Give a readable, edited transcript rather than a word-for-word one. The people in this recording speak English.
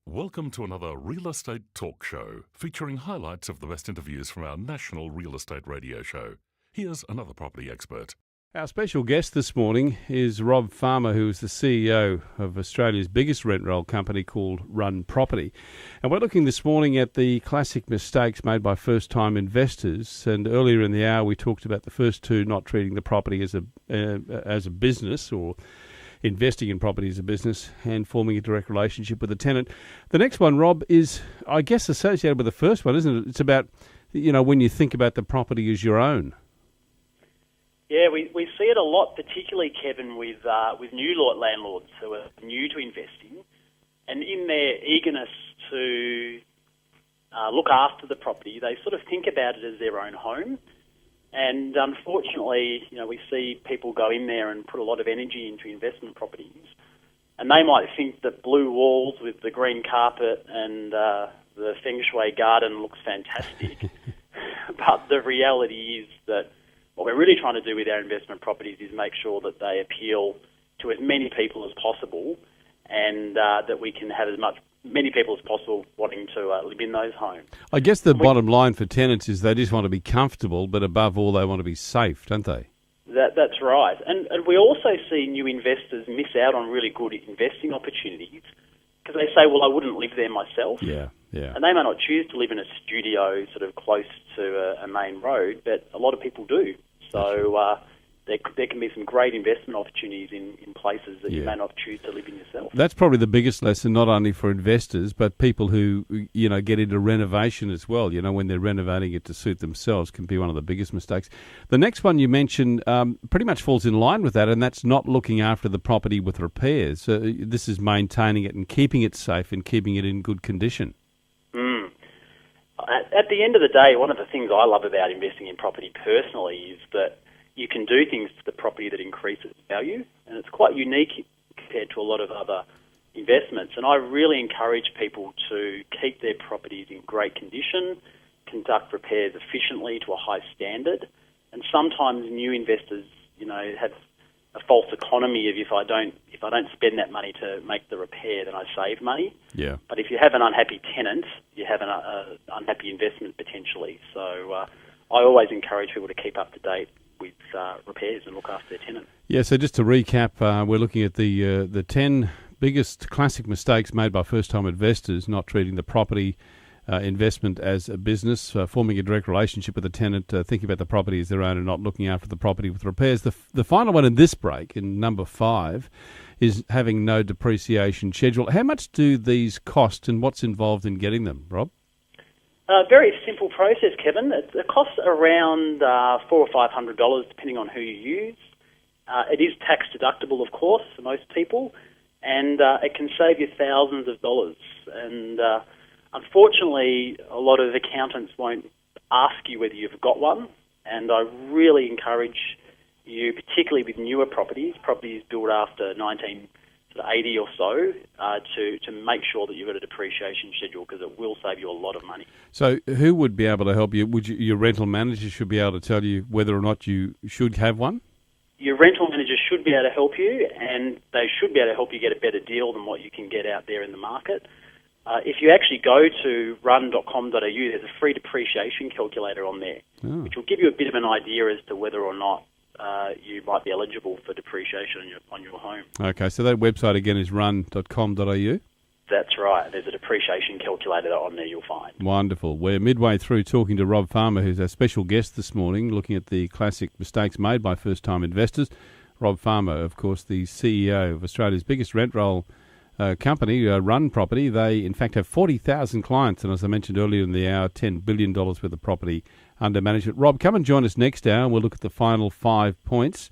Welcome to another Real Estate Talk Show, featuring highlights of the best interviews from our national real estate radio show. Here's another property expert. Our special guest this morning is Rob Farmer, who is the CEO of Australia's biggest rent roll company called Run Property. And we're looking this morning at the classic mistakes made by first-time investors. And earlier in the hour, we talked about the first two not treating the property as a business, or investing in property as a business, and forming a direct relationship with the tenant. The next one, Rob, is, I guess, associated with the first one, isn't it? It's about, when you think about the property as your own. Yeah, we see it a lot, particularly, Kevin, with new landlords who are new to investing, and in their eagerness to look after the property, they sort of think about it as their own home. And unfortunately, we see people go in there and put a lot of energy into investment properties, and they might think that blue walls with the green carpet and the feng shui garden looks fantastic. But the reality is that what we're really trying to do with our investment properties is make sure that they appeal to as many people as possible, and that we can have many people as possible wanting to live in those homes. I guess the bottom line for tenants is they just want to be comfortable, but above all, they want to be safe, don't they? That's right. And we also see new investors miss out on really good investing opportunities because they say, well, I wouldn't live there myself. Yeah. And they may not choose to live in a studio sort of close to a main road, but a lot of people do. So there can be some great investment opportunities in places that you may not choose to live in yourself. That's probably the biggest lesson, not only for investors, but people who, get into renovation as well. When they're renovating it to suit themselves, can be one of the biggest mistakes. The next one you mentioned pretty much falls in line with that, and that's not looking after the property with repairs. This is maintaining it and keeping it safe and keeping it in good condition. At the end of the day, one of the things I love about investing in property personally is that you can do things to the property that increase its value, and it's quite unique compared to a lot of other investments. And I really encourage people to keep their properties in great condition, conduct repairs efficiently to a high standard, and sometimes new investors, have a false economy of if I don't spend that money to make the repair, then I save money. Yeah. But if you have an unhappy tenant, you have an unhappy investment potentially. So I always encourage people to keep up to date with repairs and look after their tenant. Yeah, so just to recap, we're looking at the 10 biggest classic mistakes made by first-time investors: not treating the property investment as a business, forming a direct relationship with the tenant, thinking about the property as their own, and not looking after the property with repairs. The final one in this break, in number 5, is having no depreciation schedule. How much do these cost, and what's involved in getting them, Rob? Very simple process, Kevin. It costs around $400 or $500, depending on who you use. It is tax deductible, of course, for most people, and it can save you thousands of dollars. And unfortunately, a lot of accountants won't ask you whether you've got one, and I really encourage you, particularly with newer properties built after 1980 or so, to make sure that you've got a depreciation schedule, because it will save you a lot of money. So who would be able to help you? Your rental manager should be able to tell you whether or not you should have one? Your rental manager should be able to help you, and they should be able to help you get a better deal than what you can get out there in the market. If you actually go to run.com.au, there's a free depreciation calculator on there, which will give you a bit of an idea as to whether or not you might be eligible for depreciation on your home. Okay, so that website again is run.com.au? That's right. There's a depreciation calculator on there you'll find. Wonderful. We're midway through talking to Rob Farmer, who's our special guest this morning, looking at the classic mistakes made by first-time investors. Rob Farmer, of course, the CEO of Australia's biggest rent roll company, Run Property. They, in fact, have 40,000 clients, and as I mentioned earlier in the hour, $10 billion worth of property under management. Rob, come and join us next hour, and we'll look at the final 5 points